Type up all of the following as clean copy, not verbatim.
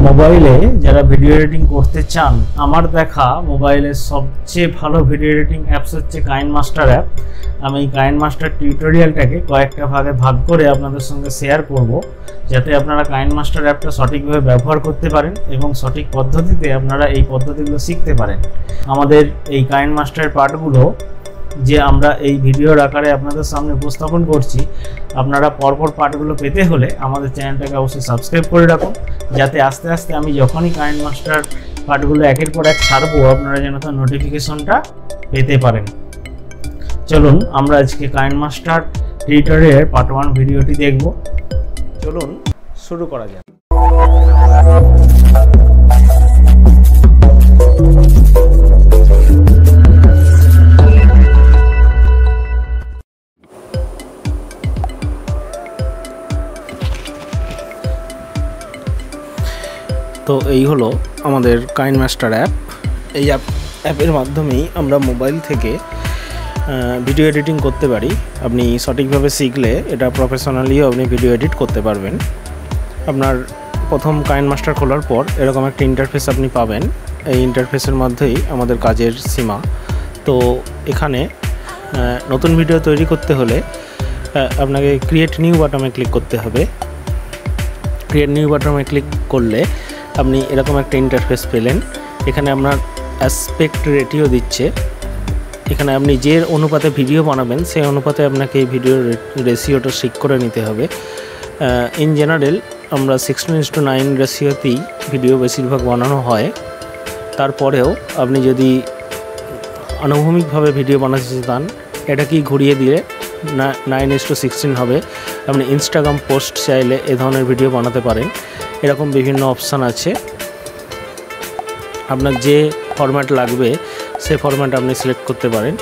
মোবাইলে যারা video editing করতে চান, আমার দেখা মোবাইলের সবচেয়ে ভালো ভিডিও এডিটিং অ্যাপস হচ্ছে KINE-MASTER অ্যাপ। আমি KINE-MASTER টিউটোরিয়ালটাকে কয়েকটা ভাগে ভাগ করে আপনাদের সঙ্গে শেয়ার করব, যাতে আপনারা KINE-MASTER অ্যাপটা সঠিকভাবে ব্যবহার করতে পারেন এবং সঠিক পদ্ধতিতে আপনারা এই পদ্ধতিগুলো শিখতে পারেন। আমাদের এই KINE-MASTER পার্টগুলো যে আমরা এই ভিডিওর আকারে আপনাদের সামনে উপস্থাপন করছি, আপনারা পরপর পার্টগুলো পেতে হলে আমাদের চ্যানেলটাকে অবশ্যই সাবস্ক্রাইব করে রাখুন, যাতে আস্তে আস্তে আমি যখনই KINE-MASTER পার্টগুলো একের পর এক ছাড়বো আপনারা যেন তার নোটিফিকেশনটা পেতে পারেন। চলুন আমরা আজকে KINE-MASTER টিউটোরিয়ালের পার্ট 1 ভিডিওটি দেখব। চলুন শুরু করা যাক। তো এই হলো আমাদের KINE-MASTER অ্যাপ। এই অ্যাপের মাধ্যমেই আমরা মোবাইল থেকে ভিডিও এডিটিং করতে পারি। আপনি সঠিকভাবে শিখলে এটা প্রফেশনালিও আপনি ভিডিও এডিট করতে পারবেন। আপনার প্রথম KINE-MASTER খোলার পর এরকম একটা ইন্টারফেস আপনি পাবেন। এই ইন্টারফেসের মধ্যেই আমাদের কাজের সীমা। তো এখানে নতুন ভিডিও তৈরি করতে হলে আপনাকে ক্রিয়েট নিউ বাটনে ক্লিক করতে হবে। ক্রিয়েট নিউ বাটনে ক্লিক করলে আপনি এরকম একটা ইন্টারফেস পেলেন। এখানে আপনার অ্যাসপেক্ট রেটিও দিচ্ছে। এখানে আপনি যে অনুপাতে ভিডিও বানাবেন সেই অনুপাতে আপনাকে এই ভিডিওর রেশিওটা ঠিক করে নিতে হবে। ইন জেনারেল আমরা 16:9 রেশিওতেই ভিডিও বেশিরভাগ বানানো হয়। তারপরেও আপনি যদি আনুভূমিকভাবে ভিডিও বানাতে চান, এটাকেই ঘুরিয়ে দিলে 9:16 হবে। আপনি ইনস্টাগ্রাম পোস্ট চাইলে এ ধরনের ভিডিও বানাতে পারেন। এরকম বিভিন্ন অপশান আছে। আপনার যে ফরম্যাট লাগবে সে ফরম্যাট আপনি সিলেক্ট করতে পারেন।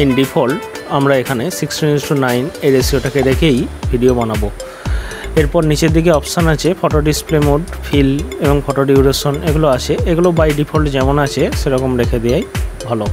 ইন ডিফল্ট আমরা এখানে 16:9 এই রেশিওটাকে রেখেই ভিডিও বানাবো। এরপর নিচের দিকে অপশান আছে ফটো ডিসপ্লে মোড, ফিল এবং ফটো ডিউরেশন, এগুলো আছে। এগুলো বাই ডিফল্ট যেমন আছে সেরকম রেখে দেওয়াই ভালো।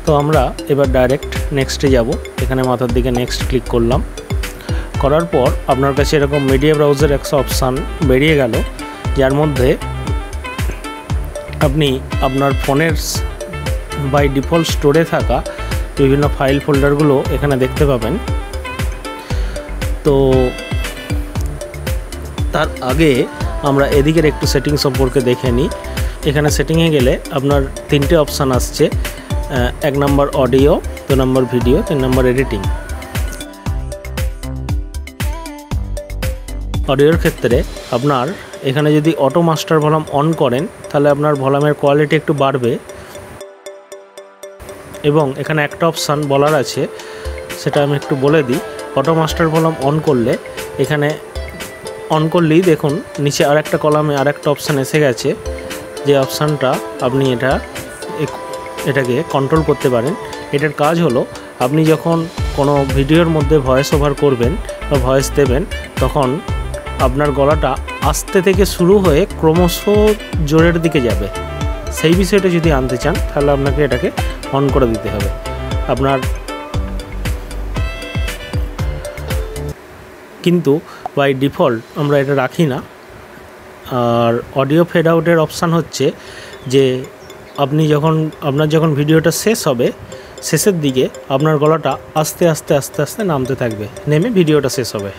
তো আমরা এবার ডাইরেক্ট নেক্সটে যাব। এখানে মাথার দিকে নেক্সট ক্লিক করলাম। করার পর আপনার কাছে এরকম মিডিয়া ব্রাউজার একটা অপশান বেরিয়ে গেল, যার মধ্যে আপনি আপনার ফোনের বাই ডিফল্ট স্টোরে থাকা বিভিন্ন ফাইল ফোল্ডারগুলো এখানে দেখতে পাবেন। তো তার আগে আমরা এদিকের একটু সেটিং সম্পর্কে দেখে নিই। এখানে সেটিংয়ে গেলে আপনার 3টে অপশান আসছে। 1 নম্বর অডিও, 2 নম্বর ভিডিও, 3 নম্বর এডিটিং। অডিওর ক্ষেত্রে আপনার এখানে যদি অটো মাস্টার ভলিউম অন করেন তাহলে আপনার ভলিউমের কোয়ালিটি একটু বাড়বে। এবং এখানে একটা অপশান বলার আছে, সেটা আমি একটু বলে দিই। অটো মাস্টার ভলিউম অন করলে এখানে অন করলেই দেখুন নিচে আরেকটা কলামে আরেকটা অপশান এসে গেছে, যে অপশানটা আপনি এটাকে কন্ট্রোল করতে পারেন। এটার কাজ হলো আপনি যখন কোনো ভিডিওর মধ্যে ভয়েস ওভার করবেন বা ভয়েস দেবেন, তখন আপনার গলাটা আস্তে থেকে শুরু হয়ে ক্রমশ জোরের দিকে যাবে। সেই বিষয়টা যদি আনতে চান তাহলে আপনাকে এটাকে অন করে দিতে হবে। আপনার কিন্তু বাই ডিফল্ট আমরা এটা রাখি না। আর অডিও ফেড আউটের অপশান হচ্ছে যে আপনার যখন ভিডিওটা শেষ হবে, শেষের দিকে আপনার গলাটা আস্তে আস্তে আস্তে আস্তে নামতে থাকবে, নেমে ভিডিওটা শেষ হবে।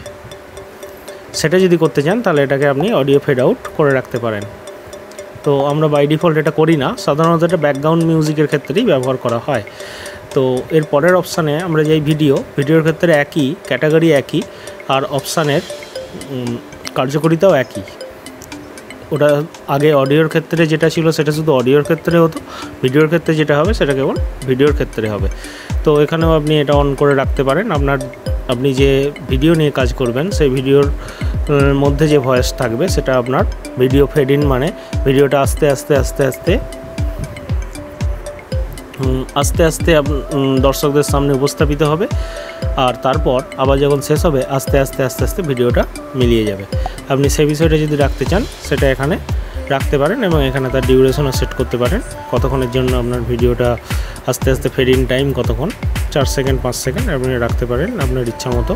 সেটা যদি করতে চান তাহলে এটাকে আপনি অডিও ফেড আউট করে রাখতে পারেন। তো আমরা বাই ডিফল্ট এটা করি না, সাধারণত এটা ব্যাকগ্রাউন্ড মিউজিকের ক্ষেত্রেই ব্যবহার করা হয়। তো এর পরের অপশানে আমরা যাই ভিডিওর ক্ষেত্রে একই ক্যাটাগরি, একই, আর অপশানের কার্যকারিতাও একই। ওটা আগে অডিওর ক্ষেত্রে যেটা ছিল সেটা শুধু অডিওর ক্ষেত্রে হতো, ভিডিওর ক্ষেত্রে যেটা হবে সেটা কেবল ভিডিওর ক্ষেত্রে হবে। তো এখানেও আপনি এটা অন করে রাখতে পারেন। আপনি যে ভিডিও নিয়ে কাজ করবেন সেই ভিডিওর মধ্যে যে ভয়েস থাকবে সেটা আপনার ভিডিও ফেড ইন, মানে ভিডিওটা আস্তে আস্তে আস্তে আস্তে আস্তে আস্তে দর্শকদের সামনে উপস্থাপিত হবে। আর তারপর আবার যখন শেষ হবে আস্তে আস্তে আস্তে আস্তে ভিডিওটা মিলিয়ে যাবে। আপনি সেই বিষয়টা যদি রাখতে চান সেটা এখানে রাখতে পারেন এবং এখানে তার ডিউরেশনও সেট করতে পারেন, কতক্ষণের জন্য আপনার ভিডিওটা আস্তে আস্তে ফেড ইন টাইম কতক্ষণ, 4 সেকেন্ড 5 সেকেন্ড আপনি রাখতে পারেন আপনার ইচ্ছা মতো।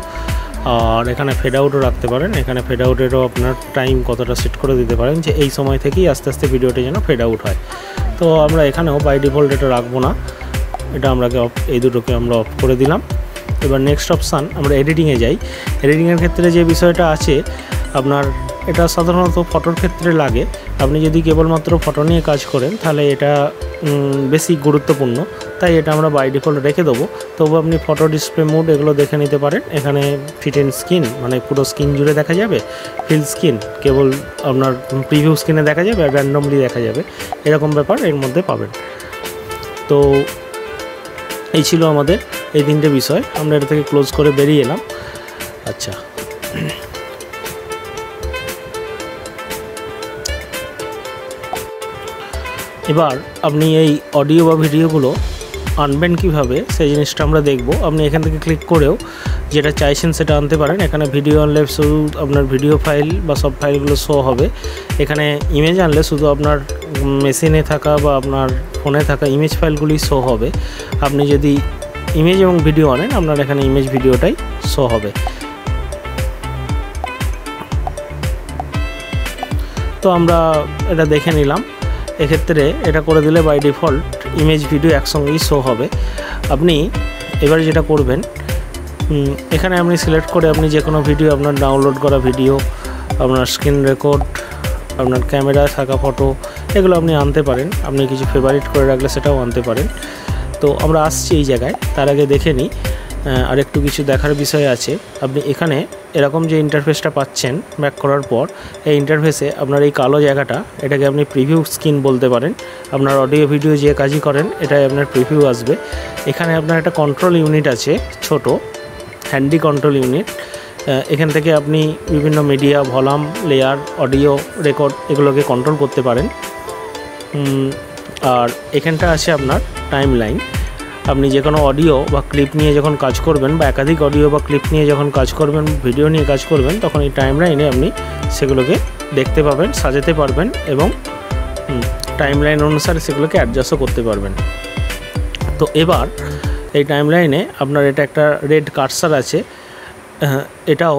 और एखाने फेड आउटও রাখতে পারেন। এখানে ফেড আউটেরও আপনার টাইম কতটা সেট করে দিতে পারেন যে এই সময় থেকেই আস্তে আস্তে ভিডিওটি যেন ফেড আউট হয়। তো আমরা এখানেও বাই ডিফল্ট এটা রাখবো না, এটা আমরা এই দুটোকে আমরা অফ করে দিলাম। এবার নেক্সট অপশান আমরা এডিটিংয়ে যাই। এডিটিংয়ের ক্ষেত্রে যে বিষয়টা আছে আপনার, এটা সাধারণত ফটোর ক্ষেত্রে লাগে। আপনি যদি কেবলমাত্র ফটো নিয়ে কাজ করেন তাহলে এটা বেশি গুরুত্বপূর্ণ, তাই এটা আমরা বাই ডিফল্ট রেখে দেবো। তবু আপনি ফটো ডিসপ্লে মোড এগুলো দেখে নিতে পারেন। এখানে ফিট এন্ড স্ক্রিন মানে পুরো স্ক্রিন জুড়ে দেখা যাবে, ফিল স্ক্রিন কেবল আপনার প্রিভিউ স্ক্রিনে দেখা যাবে, আর র্যান্ডমলি দেখা যাবে, এরকম ব্যাপার এর মধ্যে পাবেন। তো এই ছিল আমাদের এই তিনটে বিষয়। আমরা এটা থেকে ক্লোজ করে বেরিয়ে এলাম। আচ্ছা, এবার আপনি এই অডিও বা ভিডিওগুলো আনবেন কীভাবে সেই জিনিসটা আমরা দেখব। আপনি এখান থেকে ক্লিক করেও যেটা চাইছেন সেটা আনতে পারেন। এখানে ভিডিও আনলে শুধু আপনার ভিডিও ফাইল বা সব ফাইলগুলো শো হবে। এখানে ইমেজ আনলে শুধু আপনার মেশিনে থাকা বা আপনার ফোনে থাকা ইমেজ ফাইলগুলি শো হবে। আপনি যদি ইমেজ এবং ভিডিও আনেন আপনার এখানে ইমেজ ভিডিওটাই শো হবে। তো আমরা এটা দেখে নিলাম। এক্ষেত্রে এটা করে দিলে বাই ডিফল্ট ইমেজ ভিডিও একসঙ্গেই শো হবে। আপনি এবারে যেটা করবেন, এখানে আপনি সিলেক্ট করে আপনি যে কোনো ভিডিও, আপনার ডাউনলোড করা ভিডিও, আপনার স্ক্রিন রেকর্ড, আপনার ক্যামেরা থাকা ফটো, এগুলো আপনি আনতে পারেন। আপনি কিছু ফেভারিট করে রাখলে সেটাও আনতে পারেন। তো আমরা আসছি এই জায়গায়, তার আগে দেখে নিই আর একটু কিছু দেখার বিষয় আছে। আপনি এখানে এরকম যে ইন্টারফেসটা পাচ্ছেন ব্যাক করার পর, এই ইন্টারফেসে আপনার এই কালো জায়গাটা, এটাকে আপনি প্রিভিউ স্ক্রিন বলতে পারেন। আপনার অডিও ভিডিও যে কাজই করেন এটাই আপনার প্রিভিউ আসবে। এখানে আপনার একটা কন্ট্রোল ইউনিট আছে, ছোট হ্যান্ডি কন্ট্রোল ইউনিট। এখান থেকে আপনি বিভিন্ন media, volume, layer, audio record এগুলোকে কন্ট্রোল করতে পারেন। আর এখানটা আছে আপনার টাইম লাইন। আপনি যে কোনো অডিও বা ক্লিপ নিয়ে যখন কাজ করবেন, বা একাধিক অডিও বা ক্লিপ নিয়ে যখন কাজ করবেন, ভিডিও নিয়ে কাজ করবেন, তখন এই টাইম লাইনে আপনি সেগুলোকে দেখতে পাবেন, সাজাতে পারবেন এবং টাইম লাইন অনুসারে সেগুলোকে অ্যাডজাস্টও করতে পারবেন। তো এবার এই টাইম লাইনে আপনার এটা একটা রেড কার্সার আছে। এটাও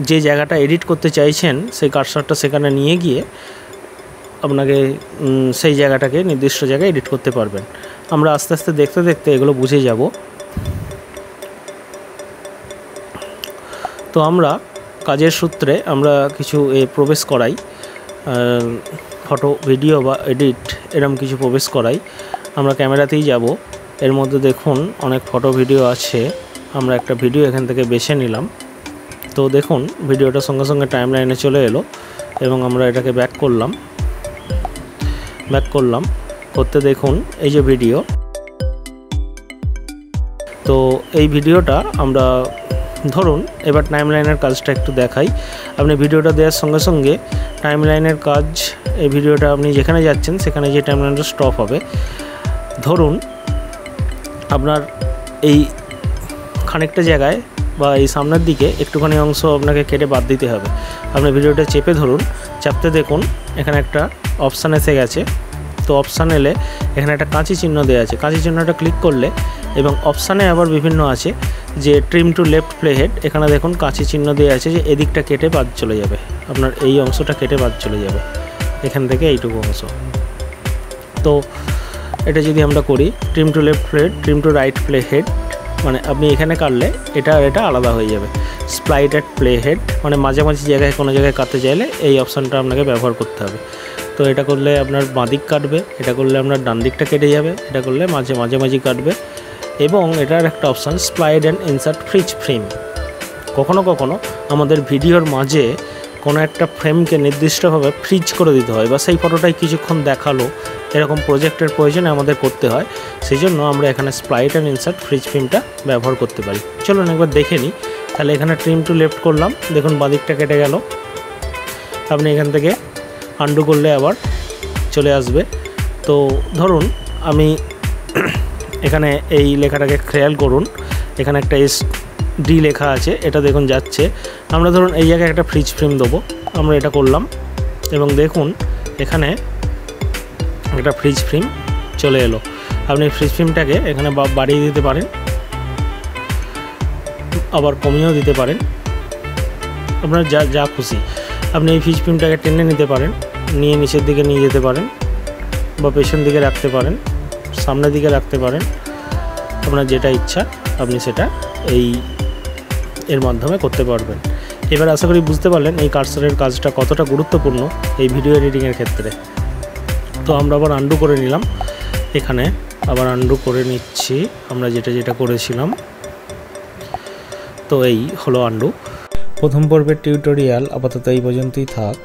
যে জায়গাটা এডিট করতে চাইছেন সেই কার্সারটা সেখানে নিয়ে গিয়ে আপনাকে সেই জায়গাটাকে নির্দিষ্ট জায়গায় এডিট করতে পারবেন। আমরা আস্তে আস্তে দেখতে দেখতে এগুলো বুঝে যাব। তো আমরা কাজের সূত্রে আমরা কিছু প্রবেশ করাই, ফটো, ভিডিও বা এডিট এরকম কিছু প্রবেশ করাই। আমরা ক্যামেরাতেই যাব। এর মধ্যে দেখুন অনেক ফটো ভিডিও আছে। আমরা একটা ভিডিও এখান থেকে বেছে নিলাম। তো দেখুন ভিডিওটা সঙ্গে সঙ্গে টাইম লাইনে চলে এলো এবং আমরা এটাকে ব্যাক করলাম। করতে দেখুন এই যে ভিডিও। তো এই ভিডিওটা আমরা ধরুন এবার টাইম লাইনের কাজটা একটু দেখাই। আপনি ভিডিওটা দেওয়ার সঙ্গে সঙ্গে টাইম লাইনের কাজ, এই ভিডিওটা আপনি যেখানে যাচ্ছেন সেখানে যে টাইম লাইনটা স্টপ হবে। ধরুন আপনার এই খানিকটা জায়গায় বা এই সামনের দিকে একটুখানি অংশ আপনাকে কেটে বাদ দিতে হবে। আপনি ভিডিওটা চেপে ধরুন, চাপতে দেখুন এখানে একটা অপশান এসে গেছে। তো অপশান এলে এখানে একটা কাঁচি চিহ্ন দেওয়া আছে। কাঁচি চিহ্নটা ক্লিক করলে এবং অপশানে আবার বিভিন্ন আছে যে trim to left playhead. এখানে দেখুন কাঁচি চিহ্ন দেওয়া আছে যে এদিকটা কেটে বাদ চলে যাবে, আপনার এই অংশটা কেটে বাদ চলে যাবে এখান থেকে এইটুকু অংশ। তো এটা যদি আমরা করি trim to left playhead, trim to right playhead, মানে আপনি এখানে কাটলে এটা আলাদা হয়ে যাবে। স্প্লাইট অ্যাট প্লে হেড মানে মাঝামাঝি জায়গায় কোনো জায়গায় কাটতে চাইলে এই অপশানটা আপনাকে ব্যবহার করতে হবে। তো এটা করলে আপনার বাঁ দিক কাটবে, এটা করলে আপনার ডান দিকটা কেটে যাবে, এটা করলে মাঝামাঝি কাটবে। এবং এটার একটা option split and insert freeze frame. কখনো কখনো আমাদের ভিডিওর মাঝে কোনো একটা ফ্রেমকে নির্দিষ্টভাবে ফ্রিজ করে দিতে হয়, বা সেই ফটোটাই কিছুক্ষণ দেখালো, এরকম প্রজেক্টের প্রয়োজনে আমাদের করতে হয়। সেই জন্য আমরা এখানে স্প্লাইড অ্যান্ড ইনসার্ট ফ্রিজ ফ্রেমটা ব্যবহার করতে পারি। চলুন একবার দেখে নিই। তাহলে এখানে ট্রিম টু লেফট করলাম, দেখুন বাদিকটা কেটে গেল। আপনি এখান থেকে আন্ডু করলে আবার চলে আসবে। তো ধরুন আমি এখানে এই লেখাটাকে খেয়াল করুন, এখানে একটা SD লেখা আছে, এটা দেখুন যাচ্ছে। আমরা ধরুন এই জায়গায় একটা ফ্রিজ ফ্রেম দেবো, আমরা এটা করলাম এবং দেখুন এখানে একটা ফ্রিজ ফ্রেম চলে এলো। আপনি ফ্রিজ ফ্রেমটাকে এখানে বাড়িয়ে দিতে পারেন, আবার কমিয়েও দিতে পারেন, আপনার যা খুশি। আপনি এই ফিশ পিনটাকে টেনে নিতে পারেন, নিয়ে নিচের দিকে নিয়ে যেতে পারেন বা পেছন দিকে রাখতে পারেন, সামনের দিকে রাখতে পারেন, আপনার যেটা ইচ্ছা আপনি সেটা এর মাধ্যমে করতে পারবেন। এবার আশা করি বুঝতে পারলেন এই কার্সারের কাজটা কতটা গুরুত্বপূর্ণ এই ভিডিও এডিটিংয়ের ক্ষেত্রে। তো আমরা আবার আন্ডু করে নিলাম, এখানে আবার আন্ডু করে নিচ্ছি আমরা যেটা করেছিলাম। তো এই হলো আন্ডু। প্রথম পর্বের টিউটোরিয়াল আপাতত এই পর্যন্তই থাক।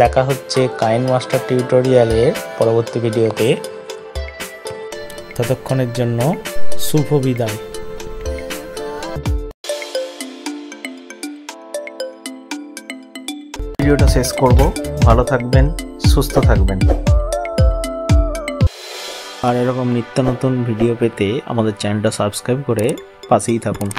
দেখা হচ্ছে কাইন-মাস্টার টিউটোরিয়ালের পরবর্তী ভিডিওতে। ততক্ষণের জন্য শুভ বিদায়। ভিডিওটা শেষ করব। ভালো থাকবেন, সুস্থ থাকবেন। আর এরকম নিত্য নতুন ভিডিও পেতে আমাদের চ্যানেলটা সাবস্ক্রাইব করে পাশেই থাকুন।